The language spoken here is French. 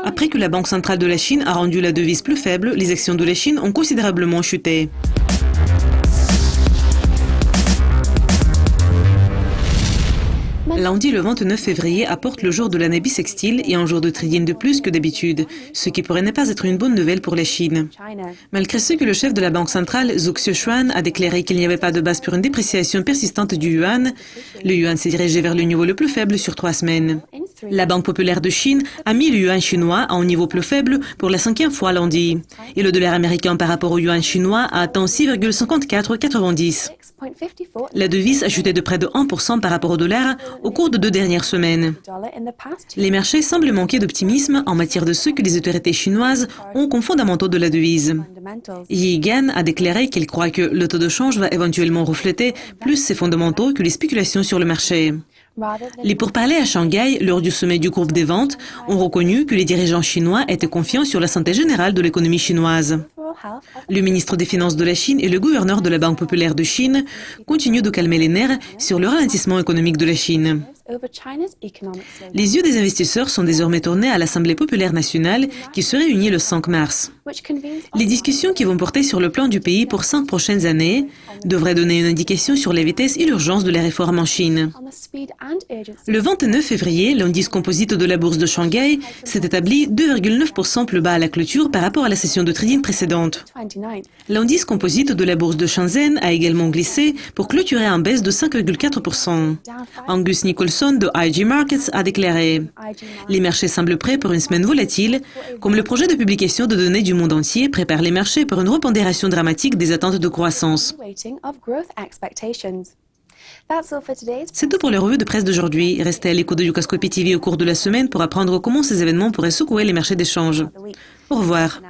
Après que la Banque centrale de la Chine a rendu la devise plus faible, les actions de la Chine ont considérablement chuté. Lundi, le 29 février, apporte le jour de l'année bissextile et un jour de trading de plus que d'habitude, ce qui pourrait ne pas être une bonne nouvelle pour la Chine. Malgré ce que le chef de la Banque centrale, Zhou Xiaochuan, a déclaré qu'il n'y avait pas de base pour une dépréciation persistante du yuan, le yuan s'est dirigé vers le niveau le plus faible sur 3 semaines. La Banque populaire de Chine a mis le yuan chinois à un niveau plus faible pour la 5e fois lundi. Et le dollar américain par rapport au yuan chinois a atteint 6,5490. La devise a chuté de près de 1% par rapport au dollar au cours de 2 dernières semaines. Les marchés semblent manquer d'optimisme en matière de ce que les autorités chinoises ont comme fondamentaux de la devise. Yi Gan a déclaré qu'il croit que le taux de change va éventuellement refléter plus ses fondamentaux que les spéculations sur le marché. Les pourparlers à Shanghai, lors du sommet du groupe des ventes, ont reconnu que les dirigeants chinois étaient confiants sur la santé générale de l'économie chinoise. Le ministre des Finances de la Chine et le gouverneur de la Banque populaire de Chine continuent de calmer les nerfs sur le ralentissement économique de la Chine. Les yeux des investisseurs sont désormais tournés à l'Assemblée populaire nationale qui se réunit le 5 mars. Les discussions qui vont porter sur le plan du pays pour 5 prochaines années devraient donner une indication sur la vitesse et l'urgence de la réforme en Chine. Le 29 février, l'indice composite de la bourse de Shanghai s'est établi 2,9% plus bas à la clôture par rapport à la session de trading précédente. L'indice composite de la bourse de Shenzhen a également glissé pour clôturer en baisse de 5,4%. Angus Nicholson de IG Markets a déclaré « Les marchés semblent prêts pour une semaine volatile, comme le projet de publication de données du monde entier prépare les marchés pour une repondération dramatique des attentes de croissance. » C'est tout pour la revue de presse d'aujourd'hui. Restez à l'écoute de Yucascopy TV au cours de la semaine pour apprendre comment ces événements pourraient secouer les marchés d'échange. Au revoir.